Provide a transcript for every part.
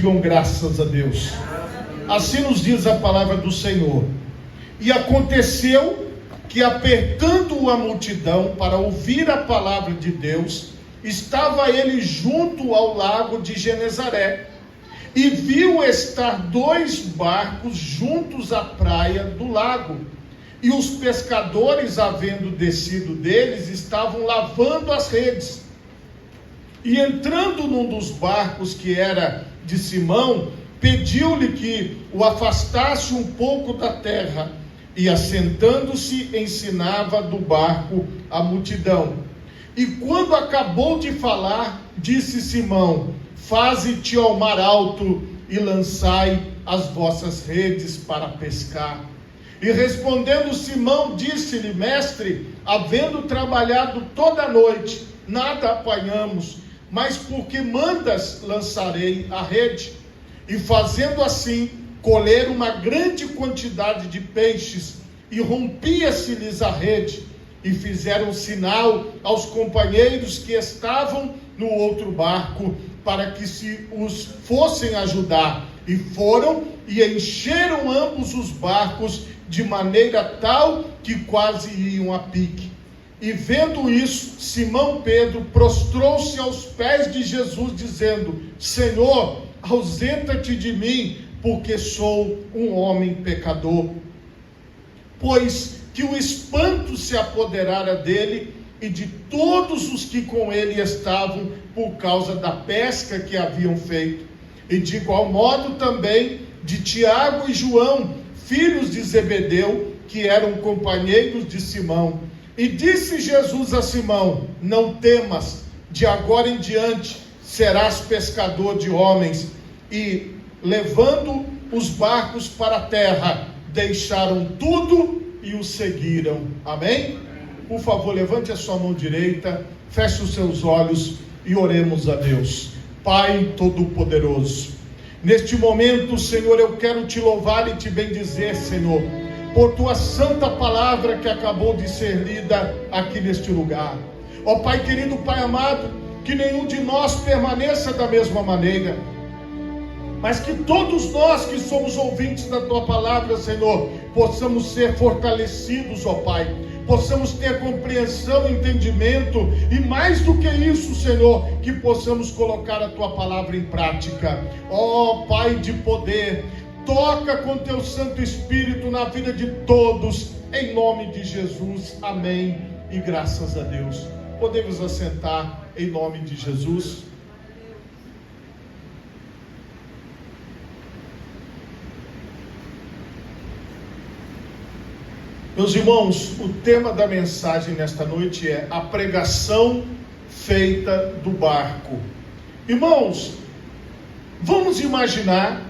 Digam graças a Deus. Assim nos diz a palavra do Senhor. E aconteceu que, apertando a multidão para ouvir a palavra de Deus, estava ele junto ao lago de Genezaré, e viu estar 2 barcos juntos à praia do lago, e os pescadores, havendo descido deles, estavam lavando as redes. E entrando num dos barcos, que era de Simão, pediu-lhe que o afastasse um pouco da terra, e assentando-se ensinava do barco a multidão. E quando acabou de falar, disse Simão: faze-te ao mar alto e lançai as vossas redes para pescar. E respondendo Simão, disse-lhe: mestre, havendo trabalhado toda a noite, nada apanhamos, mas porque mandas, lançarei a rede. E fazendo assim, colheram uma grande quantidade de peixes, e rompia-se-lhes a rede, e fizeram sinal aos companheiros que estavam no outro barco, para que se os fossem ajudar. E foram e encheram ambos os barcos, de maneira tal que quase iam a pique. E vendo isso, Simão Pedro prostrou-se aos pés de Jesus, dizendo: Senhor, ausenta-te de mim, porque sou um homem pecador. Pois que o espanto se apoderara dele e de todos os que com ele estavam, por causa da pesca que haviam feito. E de igual modo também de Tiago e João, filhos de Zebedeu, que eram companheiros de Simão. E disse Jesus a Simão: não temas, de agora em diante serás pescador de homens. E levando os barcos para a terra, deixaram tudo e o seguiram. Amém? Por favor, levante a sua mão direita, feche os seus olhos e oremos a Deus. Pai Todo-Poderoso, neste momento, Senhor, eu quero te louvar e te bendizer, Senhor, por tua santa palavra que acabou de ser lida aqui neste lugar. Ó Pai querido, Pai amado, que nenhum de nós permaneça da mesma maneira, mas que todos nós que somos ouvintes da tua palavra, Senhor, possamos ser fortalecidos, ó Pai, possamos ter compreensão, entendimento, e mais do que isso, Senhor, que possamos colocar a tua palavra em prática. Ó Pai de poder, toca com teu Santo Espírito na vida de todos, em nome de Jesus, amém, e graças a Deus. Podemos assentar em nome de Jesus. Meus irmãos, o tema da mensagem nesta noite é a pregação feita do barco. Irmãos, vamos imaginar,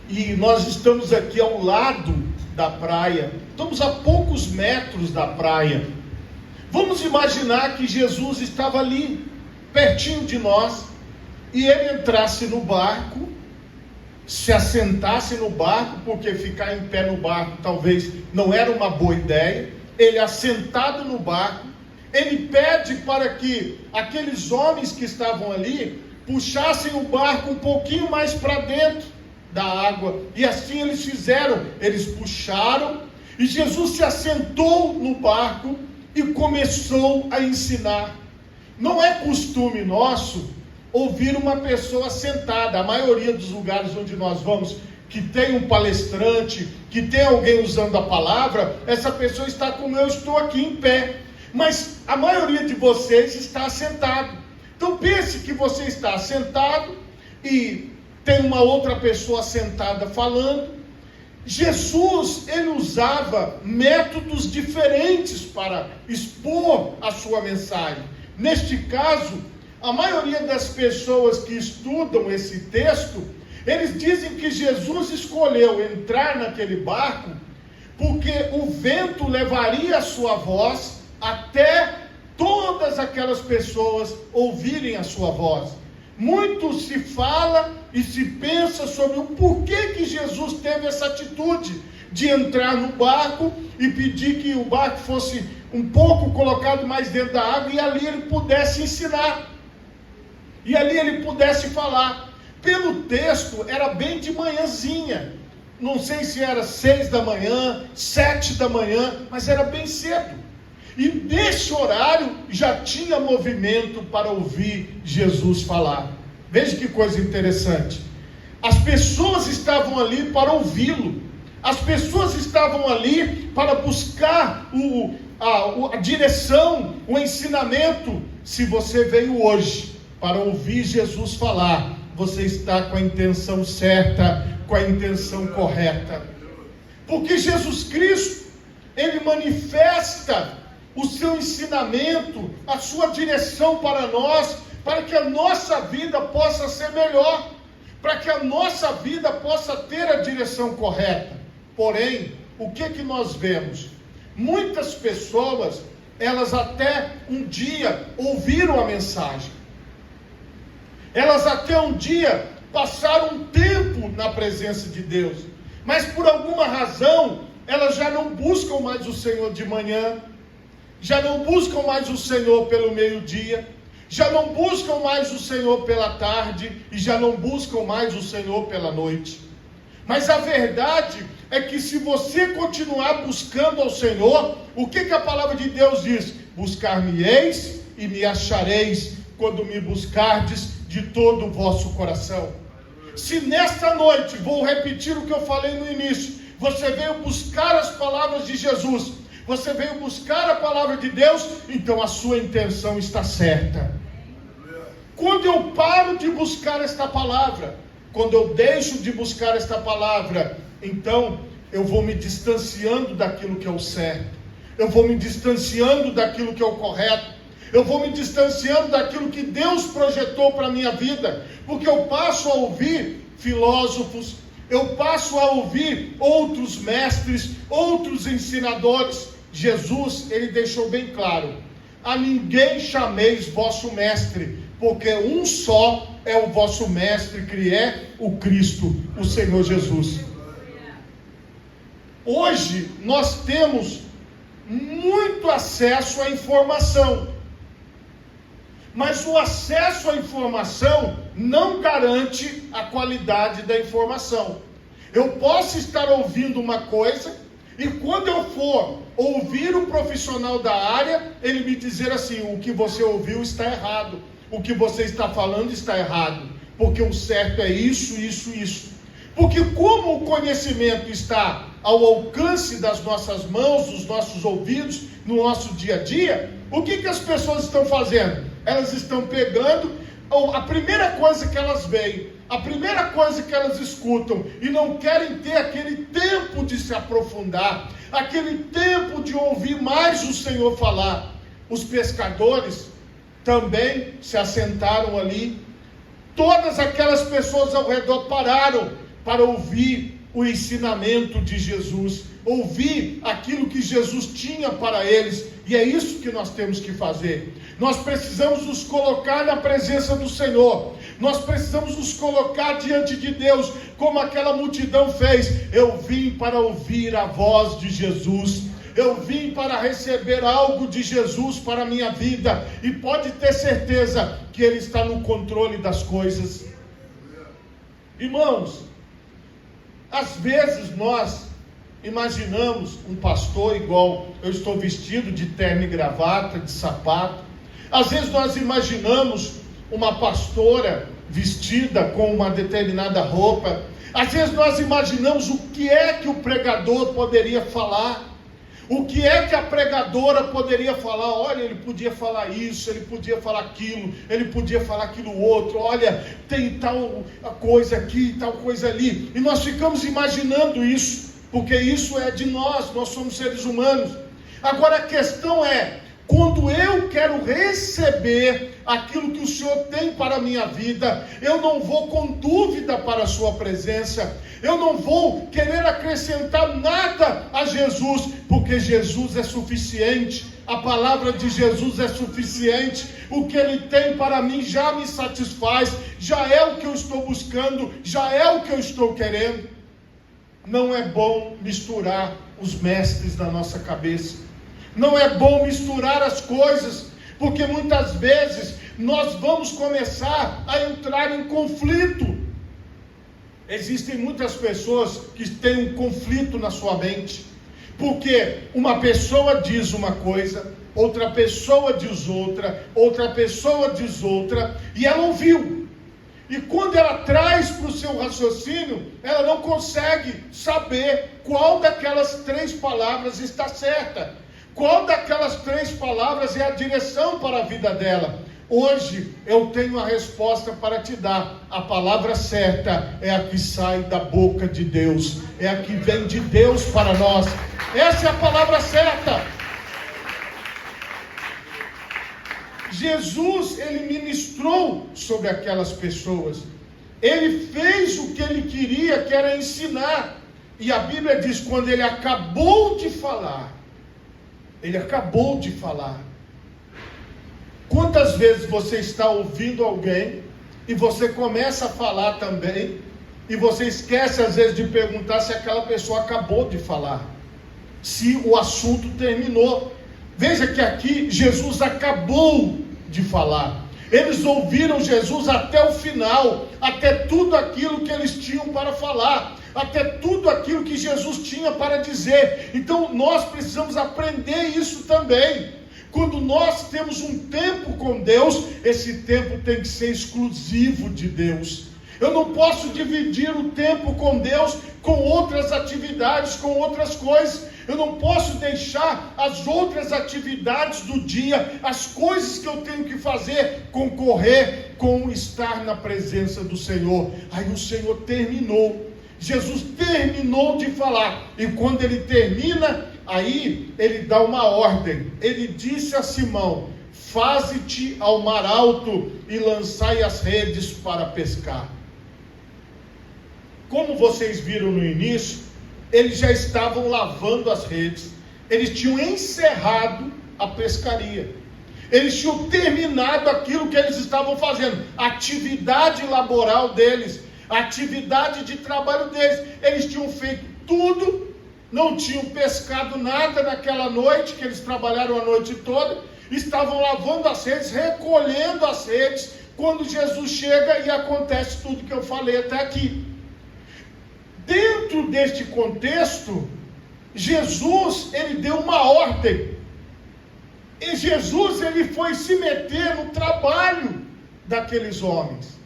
e nós estamos aqui ao lado da praia, estamos a poucos metros da praia. Vamos imaginar que Jesus estava ali, pertinho de nós, e ele entrasse no barco, se assentasse no barco, porque ficar em pé no barco talvez não era uma boa ideia. Ele assentado no barco, ele pede para que aqueles homens que estavam ali puxassem o barco um pouquinho mais para dentro da água, e assim eles fizeram. Eles puxaram, e Jesus se assentou no barco e começou a ensinar. Não é costume nosso ouvir uma pessoa sentada. A maioria dos lugares onde nós vamos, que tem um palestrante, que tem alguém usando a palavra, essa pessoa está como eu estou aqui em pé, mas a maioria de vocês está sentado. Então pense que você está sentado e tem uma outra pessoa sentada falando. Jesus, ele usava métodos diferentes para expor a sua mensagem. Neste caso, a maioria das pessoas que estudam esse texto, eles dizem que Jesus escolheu entrar naquele barco porque o vento levaria a sua voz até todas aquelas pessoas ouvirem a sua voz. Muito se fala e se pensa sobre o porquê que Jesus teve essa atitude de entrar no barco e pedir que o barco fosse um pouco colocado mais dentro da água, e ali ele pudesse ensinar, e ali ele pudesse falar. Pelo texto, era bem de manhãzinha. Não sei se era 6 da manhã, 7 da manhã, mas era bem cedo. E nesse horário já tinha movimento para ouvir Jesus falar. Veja que coisa interessante. As pessoas estavam ali para ouvi-lo. As pessoas estavam ali para buscar a direção, o ensinamento. Se você veio hoje para ouvir Jesus falar, você está com a intenção certa, com a intenção correta. Porque Jesus Cristo, Ele manifesta o seu ensinamento, a sua direção para nós, para que a nossa vida possa ser melhor, para que a nossa vida possa ter a direção correta. Porém, o que nós vemos? Muitas pessoas, elas até um dia ouviram a mensagem, elas até um dia passaram um tempo na presença de Deus, mas por alguma razão, elas já não buscam mais o Senhor de manhã, já não buscam mais o Senhor pelo meio-dia, já não buscam mais o Senhor pela tarde, e já não buscam mais o Senhor pela noite. Mas a verdade é que se você continuar buscando ao Senhor, o que a palavra de Deus diz? Buscar-me-eis e me achareis, quando me buscardes de todo o vosso coração. Se nesta noite, vou repetir o que eu falei no início, você veio buscar as palavras de Jesus, você veio buscar a palavra de Deus, então a sua intenção está certa. Quando eu paro de buscar esta palavra, quando eu deixo de buscar esta palavra, então eu vou me distanciando daquilo que é o certo, eu vou me distanciando daquilo que é o correto, eu vou me distanciando daquilo que Deus projetou para a minha vida, porque eu passo a ouvir filósofos, eu passo a ouvir outros mestres, outros ensinadores. Jesus, ele deixou bem claro: a ninguém chameis vosso mestre, porque um só é o vosso mestre, que é o Cristo, o Senhor Jesus. Hoje nós temos muito acesso à informação, mas o acesso à informação não garante a qualidade da informação. Eu posso estar ouvindo uma coisa, e quando eu for ouvir o profissional da área, ele me dizer assim: o que você ouviu está errado, o que você está falando está errado, porque o certo é isso, isso, isso. Porque como o conhecimento está ao alcance das nossas mãos, dos nossos ouvidos, no nosso dia a dia, o que as pessoas estão fazendo? Elas estão pegando a primeira coisa que elas veem, a primeira coisa que elas escutam, e não querem ter aquele tempo de se aprofundar, aquele tempo de ouvir mais o Senhor falar. Os pescadores também se assentaram ali, todas aquelas pessoas ao redor pararam para ouvir o ensinamento de Jesus, ouvir aquilo que Jesus tinha para eles. E é isso que nós temos que fazer. Nós precisamos nos colocar na presença do Senhor, nós precisamos nos colocar diante de Deus, como aquela multidão fez. Eu vim para ouvir a voz de Jesus, eu vim para receber algo de Jesus para a minha vida, e pode ter certeza que Ele está no controle das coisas. Irmãos, às vezes nós imaginamos um pastor igual eu estou vestido, de terno e gravata, de sapato. Às vezes nós imaginamos uma pastora vestida com uma determinada roupa. Às vezes nós imaginamos o que é que o pregador poderia falar, o que é que a pregadora poderia falar. Olha, ele podia falar isso, ele podia falar aquilo, ele podia falar aquilo outro. Olha, tem tal coisa aqui, tal coisa ali. E nós ficamos imaginando isso, porque isso é de nós somos seres humanos. Agora a questão é, quando eu quero receber aquilo que o Senhor tem para a minha vida, eu não vou com dúvida para a sua presença, eu não vou querer acrescentar nada a Jesus, porque Jesus é suficiente, a palavra de Jesus é suficiente, o que Ele tem para mim já me satisfaz, já é o que eu estou buscando, já é o que eu estou querendo. Não é bom misturar os mestres na nossa cabeça, não é bom misturar as coisas, porque muitas vezes nós vamos começar a entrar em conflito Existem muitas pessoas que têm um conflito na sua mente, porque uma pessoa diz uma coisa, outra pessoa diz outra, outra pessoa diz outra, e ela ouviu. E quando ela traz para o seu raciocínio, ela não consegue saber qual daquelas 3 palavras está certa, qual daquelas 3 palavras é a direção para a vida dela. Hoje eu tenho a resposta para te dar. A palavra certa é a que sai da boca de Deus, é a que vem de Deus para nós. Essa é a palavra certa. Jesus, ele ministrou sobre aquelas pessoas. Ele fez o que ele queria, que era ensinar. E a Bíblia diz, quando ele acabou de falar, quantas vezes você está ouvindo alguém e você começa a falar também, e você esquece às vezes de perguntar se aquela pessoa acabou de falar, se o assunto terminou. Veja que aqui Jesus acabou de falar. Eles ouviram Jesus até o final, até tudo aquilo que eles tinham para falar, até tudo aquilo que Jesus tinha para dizer. Então nós precisamos aprender isso também. Quando nós temos um tempo com Deus, esse tempo tem que ser exclusivo de Deus. Eu não posso dividir o tempo com Deus com outras atividades, com outras coisas. Eu não posso deixar as outras atividades do dia, as coisas que eu tenho que fazer, concorrer com estar na presença do Senhor. Aí o Senhor terminou. Jesus terminou de falar. E quando ele termina, aí ele dá uma ordem. Ele disse a Simão: faze-te ao mar alto e lançai as redes para pescar. Como vocês viram no início, eles já estavam lavando as redes, eles tinham encerrado a pescaria, eles tinham terminado aquilo que eles estavam fazendo, a atividade laboral deles, a atividade de trabalho deles. Eles tinham feito tudo, não tinham pescado nada naquela noite, que eles trabalharam a noite toda, estavam lavando as redes, recolhendo as redes, quando Jesus chega e acontece tudo que eu falei até aqui. Dentro deste contexto, Jesus, ele deu uma ordem. E Jesus, ele foi se meter no trabalho daqueles homens.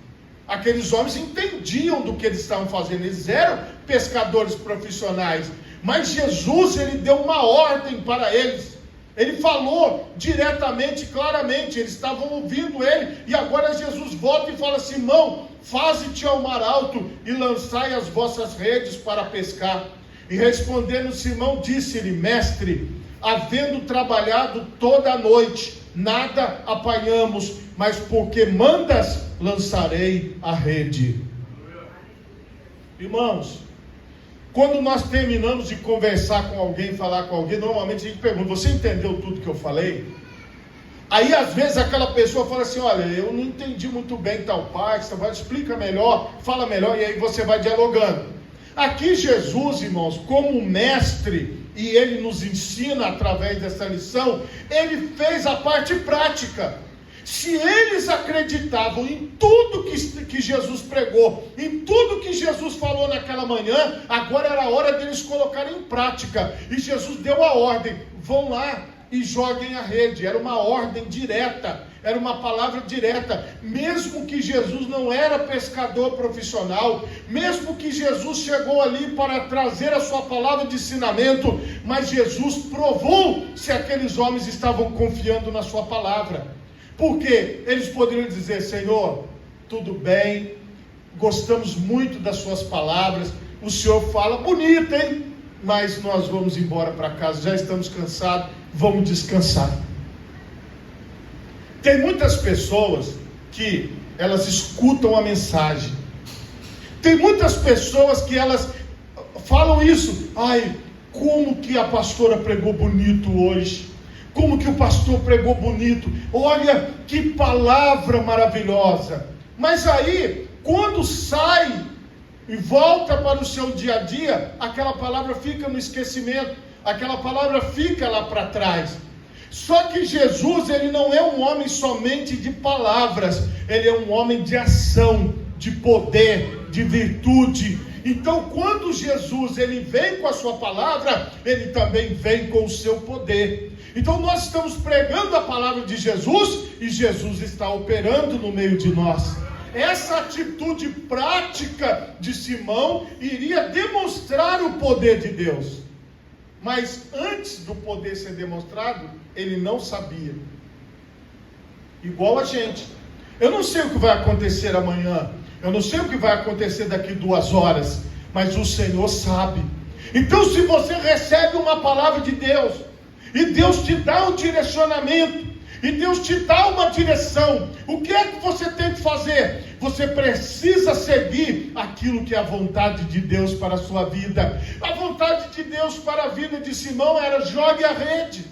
Aqueles homens entendiam do que eles estavam fazendo, eles eram pescadores profissionais. Mas Jesus, ele deu uma ordem para eles. Ele falou diretamente, claramente, eles estavam ouvindo ele. E agora Jesus volta e fala: Simão, faze-te ao mar alto e lançai as vossas redes para pescar. E respondendo Simão, disse-lhe: mestre, havendo trabalhado toda a noite, nada apanhamos, mas porque mandas, lançarei a rede. Irmãos, quando nós terminamos de conversar com alguém, falar com alguém, normalmente a gente pergunta: você entendeu tudo que eu falei? Aí às vezes aquela pessoa fala assim: olha, eu não entendi muito bem tal parte, você vai explica melhor, fala melhor, e aí você vai dialogando. Aqui Jesus, irmãos, como mestre, e ele nos ensina através dessa lição, ele fez a parte prática. Se eles acreditavam em tudo que Jesus pregou, em tudo que Jesus falou naquela manhã, agora era a hora deles colocarem em prática. E Jesus deu a ordem: vão lá e joguem a rede. Era uma ordem direta, era uma palavra direta. Mesmo que Jesus não era pescador profissional, mesmo que Jesus chegou ali para trazer a sua palavra de ensinamento, mas Jesus provou se aqueles homens estavam confiando na sua palavra. Porque eles poderiam dizer: Senhor, tudo bem, gostamos muito das suas palavras, o Senhor fala bonito, hein? Mas nós vamos embora para casa, já estamos cansados, vamos descansar. Tem muitas pessoas que elas escutam a mensagem, tem muitas pessoas que elas falam isso: ai, como que a pastora pregou bonito hoje, como que o pastor pregou bonito, olha que palavra maravilhosa. Mas aí, quando sai e volta para o seu dia a dia, aquela palavra fica no esquecimento, aquela palavra fica lá para trás. Só que Jesus, ele não é um homem somente de palavras, ele é um homem de ação, de poder, de virtude. Então, quando Jesus ele vem com a sua palavra, ele também vem com o seu poder. Então, nós estamos pregando a palavra de Jesus e Jesus está operando no meio de nós. Essa atitude prática de Simão iria demonstrar o poder de Deus. Mas antes do poder ser demonstrado, ele não sabia. Igual a gente. Eu não sei o que vai acontecer amanhã. Eu não sei o que vai acontecer daqui 2 horas. Mas o Senhor sabe. Então, se você recebe uma palavra de Deus, e Deus te dá um direcionamento, e Deus te dá uma direção, o que é que você tem que fazer? Você precisa seguir aquilo que é a vontade de Deus para a sua vida. A vontade de Deus para a vida de Simão era: jogue a rede,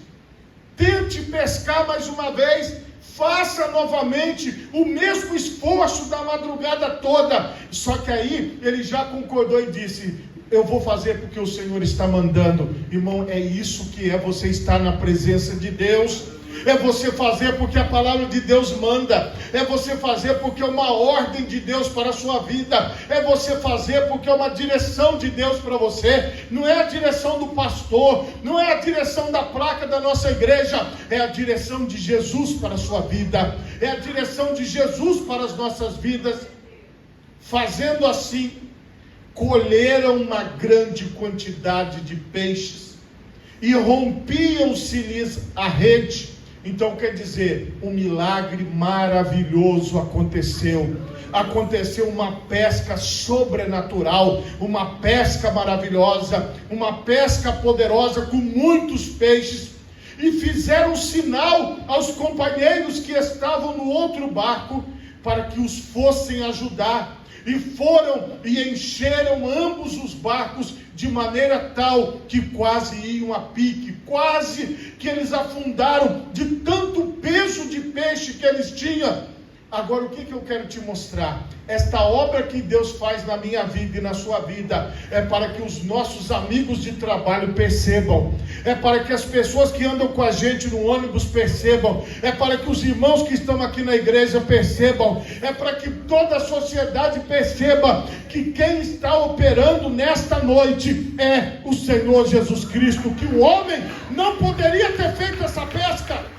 tente pescar mais uma vez, faça novamente o mesmo esforço da madrugada toda. Só que aí ele já concordou e disse: eu vou fazer porque o Senhor está mandando. Irmão, é isso que é você estar na presença de Deus. É você fazer porque a palavra de Deus manda. É você fazer porque é uma ordem de Deus para a sua vida. É você fazer porque é uma direção de Deus para você. Não é a direção do pastor, não é a direção da placa da nossa igreja. É a direção de Jesus para a sua vida. É a direção de Jesus para as nossas vidas. Fazendo assim, colheram uma grande quantidade de peixes e rompiam-se-lhes a rede. Então quer dizer, um milagre maravilhoso aconteceu. Aconteceu uma pesca sobrenatural, uma pesca maravilhosa, uma pesca poderosa com muitos peixes. E fizeram sinal aos companheiros que estavam no outro barco para que os fossem ajudar. E foram e encheram ambos os barcos de maneira tal que quase iam a pique, quase que eles afundaram de tanto peso de peixe que eles tinham. Agora, o que eu quero te mostrar? Esta obra que Deus faz na minha vida e na sua vida é para que os nossos amigos de trabalho percebam, é para que as pessoas que andam com a gente no ônibus percebam, é para que os irmãos que estão aqui na igreja percebam, é para que toda a sociedade perceba que quem está operando nesta noite é o Senhor Jesus Cristo, que o homem não poderia ter feito essa pesca.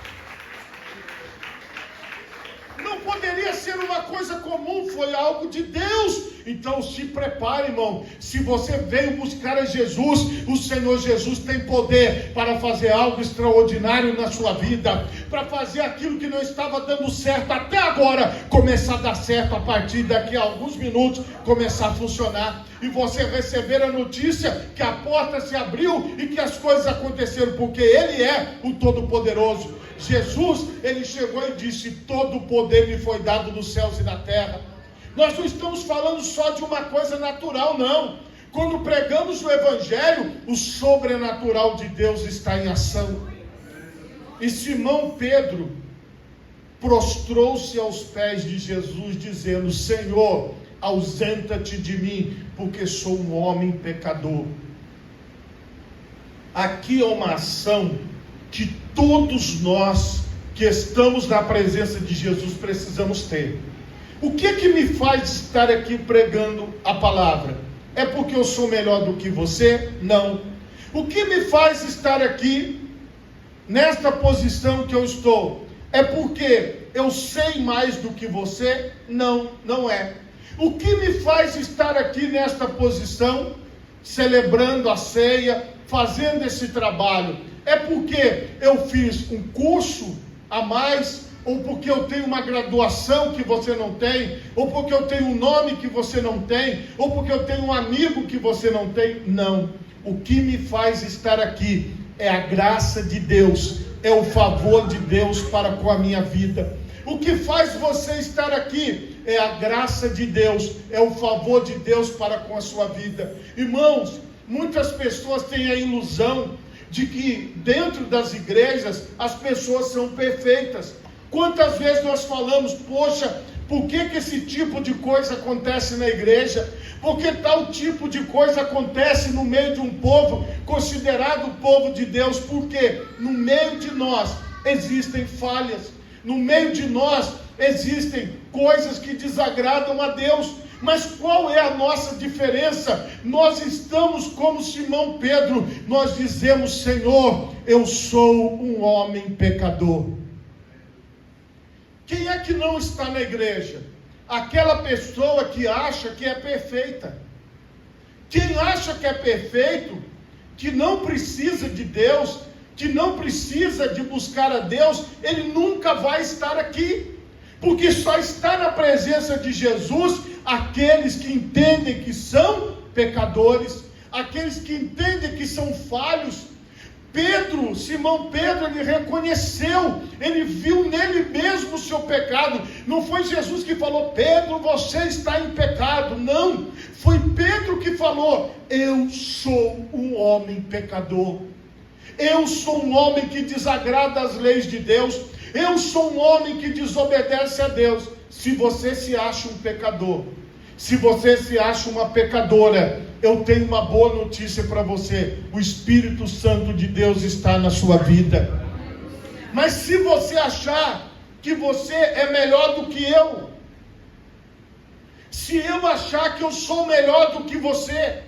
Não poderia ser uma coisa comum, foi algo de Deus. Então se prepare, irmão. Se você veio buscar a Jesus, o Senhor Jesus tem poder para fazer algo extraordinário na sua vida, para fazer aquilo que não estava dando certo até agora começar a dar certo a partir daqui a alguns minutos, começar a funcionar, e você receber a notícia que a porta se abriu e que as coisas aconteceram, porque Ele é o Todo-Poderoso. Jesus, Ele chegou e disse: todo o poder me foi dado nos céus e na terra. Nós não estamos falando só de uma coisa natural, não. Quando pregamos o Evangelho, o sobrenatural de Deus está em ação. E Simão Pedro prostrou-se aos pés de Jesus, dizendo: Senhor, ausenta-te de mim, porque sou um homem pecador. Aqui é uma ação que todos nós que estamos na presença de Jesus precisamos ter. O que me faz estar aqui pregando a palavra? É porque eu sou melhor do que você? Não. O que me faz estar aqui nesta posição que eu estou? É porque eu sei mais do que você? Não, não é. O que me faz estar aqui nesta posição, celebrando a ceia, fazendo esse trabalho? É porque eu fiz um curso a mais, ou porque eu tenho uma graduação que você não tem, ou porque eu tenho um nome que você não tem, ou porque eu tenho um amigo que você não tem? Não. O que me faz estar aqui é a graça de Deus, é o favor de Deus para com a minha vida. O que faz você estar aqui é a graça de Deus, é o favor de Deus para com a sua vida. Irmãos, muitas pessoas têm a ilusão de que dentro das igrejas as pessoas são perfeitas. Quantas vezes nós falamos: poxa, por que esse tipo de coisa acontece na igreja? Por que tal tipo de coisa acontece no meio de um povo considerado povo de Deus? Porque no meio de nós existem falhas, no meio de nós existem coisas que desagradam a Deus. Mas qual é a nossa diferença? Nós estamos como Simão Pedro, nós dizemos: Senhor, eu sou um homem pecador. Quem é que não está na igreja? Aquela pessoa que acha que é perfeita. Quem acha que é perfeito, que não precisa de Deus, que não precisa de buscar a Deus, ele nunca vai estar aqui, porque só está na presença de Jesus aqueles que entendem que são pecadores, aqueles que entendem que são falhos. Simão Pedro, ele reconheceu, ele viu nele mesmo o seu pecado. Não foi Jesus que falou: Pedro, você está em pecado. Não, foi Pedro que falou: eu sou um homem pecador, eu sou um homem que desagrada as leis de Deus, eu sou um homem que desobedece a Deus. Se você se acha um pecador, se você se acha uma pecadora, eu tenho uma boa notícia para você: o Espírito Santo de Deus está na sua vida. Mas se você achar que você é melhor do que eu, se eu achar que eu sou melhor do que você,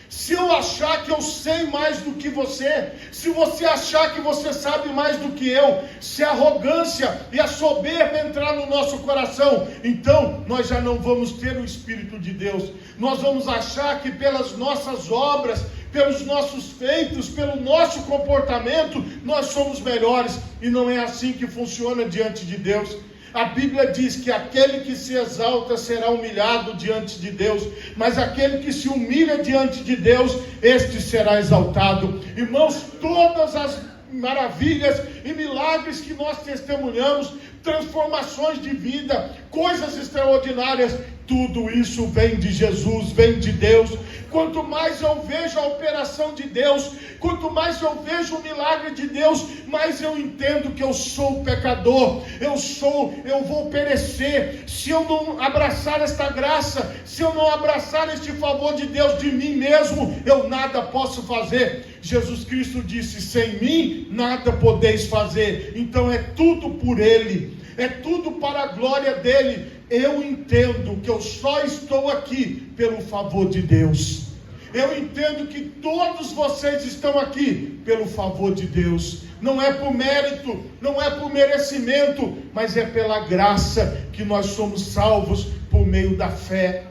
se eu achar que eu sei mais do que você, se você achar que você sabe mais do que eu, se a arrogância e a soberba entrar no nosso coração, então nós já não vamos ter o Espírito de Deus. Nós vamos achar que pelas nossas obras, pelos nossos feitos, pelo nosso comportamento, nós somos melhores, e não é assim que funciona diante de Deus. A Bíblia diz que aquele que se exalta será humilhado diante de Deus, mas aquele que se humilha diante de Deus, este será exaltado. Irmãos, todas as maravilhas e milagres que nós testemunhamos, transformações de vida, coisas extraordinárias, tudo isso vem de Jesus, vem de Deus. Quanto mais eu vejo a operação de Deus, quanto mais eu vejo o milagre de Deus, mais eu entendo que eu sou pecador, eu vou perecer, se eu não abraçar esta graça, se eu não abraçar este favor de Deus de mim mesmo, eu nada posso fazer. Jesus Cristo disse: sem mim nada podeis fazer. Então é tudo por Ele, é tudo para a glória dEle. Eu entendo que eu só estou aqui pelo favor de Deus. Eu entendo que todos vocês estão aqui pelo favor de Deus. Não é por mérito, não é por merecimento, mas é pela graça que nós somos salvos por meio da fé.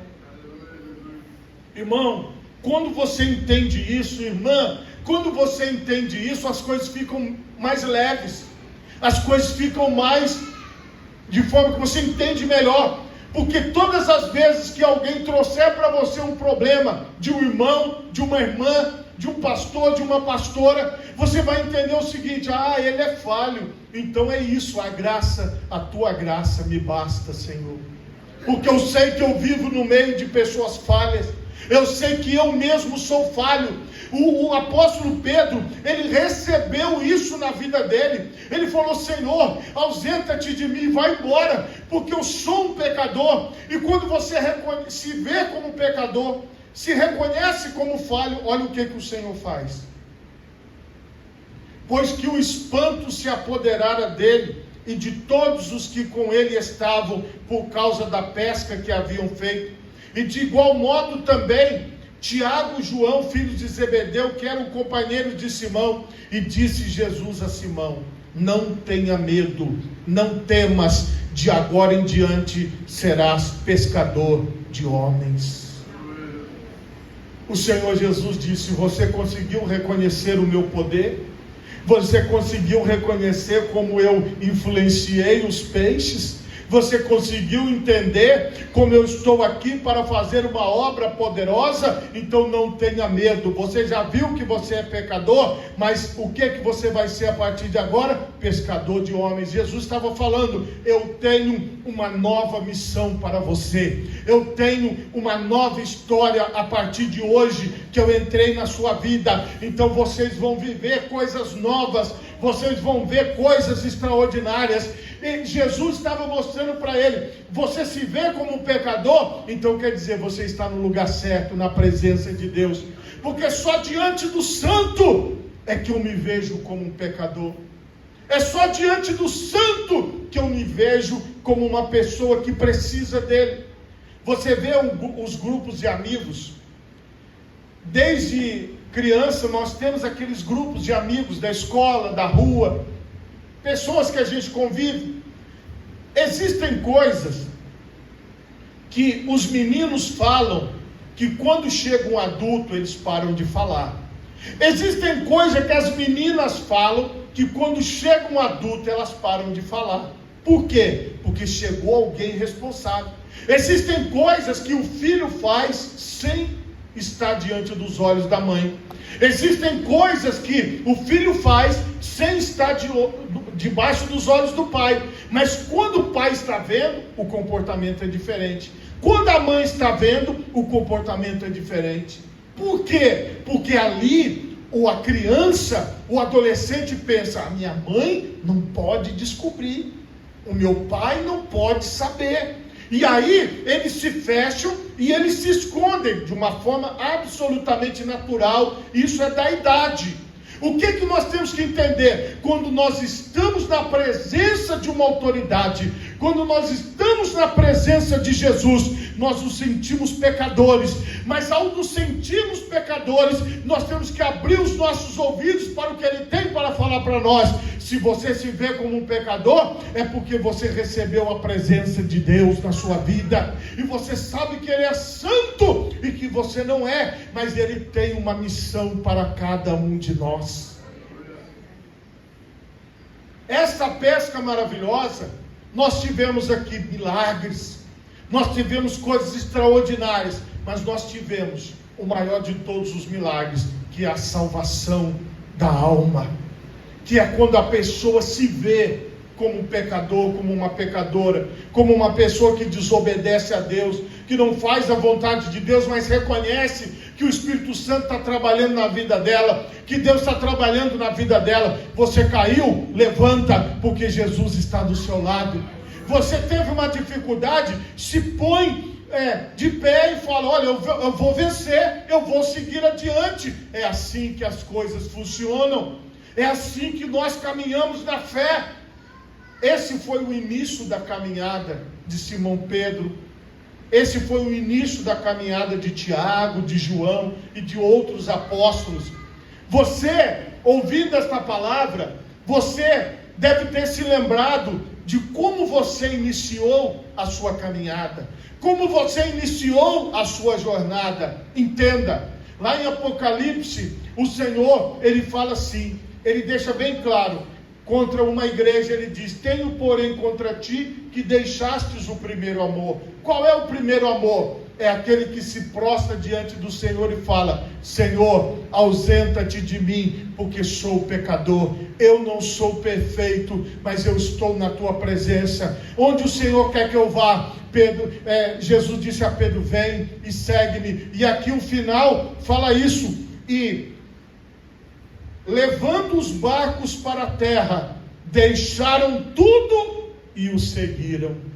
Irmão, quando você entende isso, irmã, quando você entende isso, as coisas ficam mais leves, as coisas ficam mais de forma que você entende melhor. Porque todas as vezes que alguém trouxer para você um problema, de um irmão, de uma irmã, de um pastor, de uma pastora, você vai entender o seguinte: ele é falho, então é isso, a graça, a tua graça me basta, Senhor. Porque eu sei que eu vivo no meio de pessoas falhas, eu sei que eu mesmo sou falho. O apóstolo Pedro, ele recebeu isso na vida dele. Ele falou: Senhor, ausenta-te de mim, vai embora, porque eu sou um pecador. E quando você se vê como pecador, se reconhece como falho, olha o que o Senhor faz. Pois que o espanto se apoderara dele e de todos os que com ele estavam, por causa da pesca que haviam feito. E de igual modo também Tiago e João, filhos de Zebedeu, que eram companheiros de Simão. E disse Jesus a Simão: não tenha medo, não temas, de agora em diante serás pescador de homens. O Senhor Jesus disse: você conseguiu reconhecer o meu poder? Você conseguiu reconhecer como eu influenciei os peixes? Você conseguiu entender como eu estou aqui para fazer uma obra poderosa? Então não tenha medo. Você já viu que você é pecador, mas o que você vai ser a partir de agora? Pescador de homens. Jesus estava falando: eu tenho uma nova missão para você. Eu tenho uma nova história a partir de hoje que eu entrei na sua vida. Então vocês vão viver coisas novas, vocês vão ver coisas extraordinárias. E Jesus estava mostrando para ele: você se vê como um pecador, então quer dizer, você está no lugar certo, na presença de Deus. Porque só diante do santo é que eu me vejo como um pecador. É só diante do santo que eu me vejo como uma pessoa que precisa dele. Você vê os grupos de amigos. Desde criança nós temos aqueles grupos de amigos da escola, da rua, pessoas que a gente convive. Existem coisas que os meninos falam que quando chega um adulto eles param de falar. Existem coisas que as meninas falam que quando chega um adulto elas param de falar. Por quê? Porque chegou alguém responsável. Existem coisas que o filho faz sem estar diante dos olhos da mãe. Existem coisas que o filho faz sem estar debaixo dos olhos do pai. Mas quando o pai está vendo, o comportamento é diferente. Quando a mãe está vendo, o comportamento é diferente. Por quê? Porque ali, ou a criança, o adolescente pensa: a minha mãe não pode descobrir, o meu pai não pode saber. E aí eles se fecham e eles se escondem de uma forma absolutamente natural. Isso é da idade. O que nós temos que entender? Quando nós estamos na presença de uma autoridade, quando nós estamos na presença de Jesus, nós nos sentimos pecadores. Mas ao nos sentirmos pecadores, nós temos que abrir os nossos ouvidos para o que Ele tem para falar para nós. Se você se vê como um pecador, é porque você recebeu a presença de Deus na sua vida, e você sabe que Ele é santo e que você não é, mas Ele tem uma missão para cada um de nós. Esta pesca maravilhosa, nós tivemos aqui milagres, nós tivemos coisas extraordinárias, mas nós tivemos o maior de todos os milagres, que é a salvação da alma, que é quando a pessoa se vê como um pecador, como uma pecadora, como uma pessoa que desobedece a Deus, que não faz a vontade de Deus, mas reconhece que o Espírito Santo está trabalhando na vida dela, que Deus está trabalhando na vida dela. Você caiu? Levanta, porque Jesus está do seu lado. Você teve uma dificuldade? Se põe de pé e fala: olha, eu vou vencer, eu vou seguir adiante. É assim que as coisas funcionam, é assim que nós caminhamos na fé. Esse foi o início da caminhada de Simão Pedro. Esse foi o início da caminhada de Tiago, de João e de outros apóstolos. Você, ouvindo esta palavra, você deve ter se lembrado de como você iniciou a sua caminhada, como você iniciou a sua jornada. Entenda, lá em Apocalipse, o Senhor, Ele fala assim, Ele deixa bem claro, contra uma igreja Ele diz: tenho porém contra ti que deixastes o primeiro amor. Qual é o primeiro amor? É aquele que se prostra diante do Senhor e fala: Senhor, ausenta-te de mim, porque sou pecador. Eu não sou perfeito, mas eu estou na tua presença. Onde o Senhor quer que eu vá? Jesus disse a Pedro: vem e segue-me. E aqui o final fala isso: e levando os barcos para a terra, deixaram tudo e o seguiram.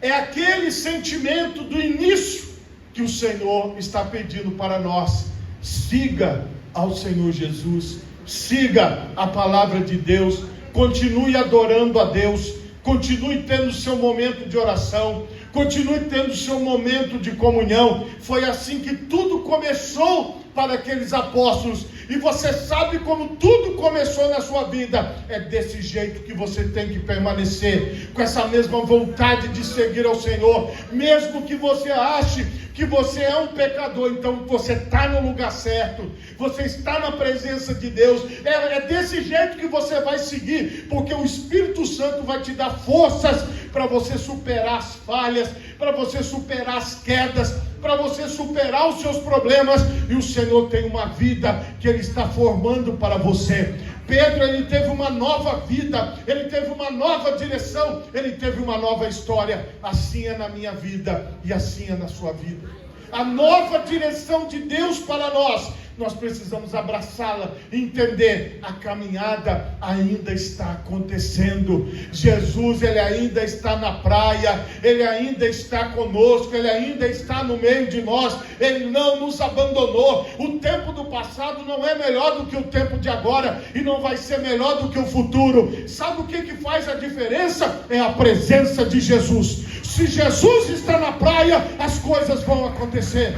É aquele sentimento do início que o Senhor está pedindo para nós. Siga ao Senhor Jesus, siga a palavra de Deus, continue adorando a Deus, continue tendo o seu momento de oração, continue tendo o seu momento de comunhão. Foi assim que tudo começou para aqueles apóstolos, e você sabe como tudo começou na sua vida. É desse jeito que você tem que permanecer, com essa mesma vontade de seguir ao Senhor, mesmo que você ache que você é um pecador. Então você está no lugar certo, você está na presença de Deus. É desse jeito que você vai seguir, porque o Espírito Santo vai te dar forças para você superar as falhas, para você superar as quedas, para você superar os seus problemas. E o Senhor tem uma vida que Ele está formando para você. Pedro, ele teve uma nova vida, ele teve uma nova direção, ele teve uma nova história. Assim é na minha vida e assim é na sua vida. A nova direção de Deus para nós nós precisamos abraçá-la, entender, a caminhada ainda está acontecendo. Jesus, Ele ainda está na praia, Ele ainda está conosco, Ele ainda está no meio de nós, Ele não nos abandonou. O tempo do passado não é melhor do que o tempo de agora, e não vai ser melhor do que o futuro. Sabe o que faz a diferença? É a presença de Jesus. Se Jesus está na praia, as coisas vão acontecer.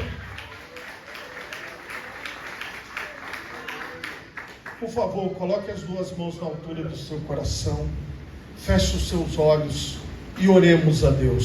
Por favor, coloque as duas mãos na altura do seu coração, feche os seus olhos e oremos a Deus.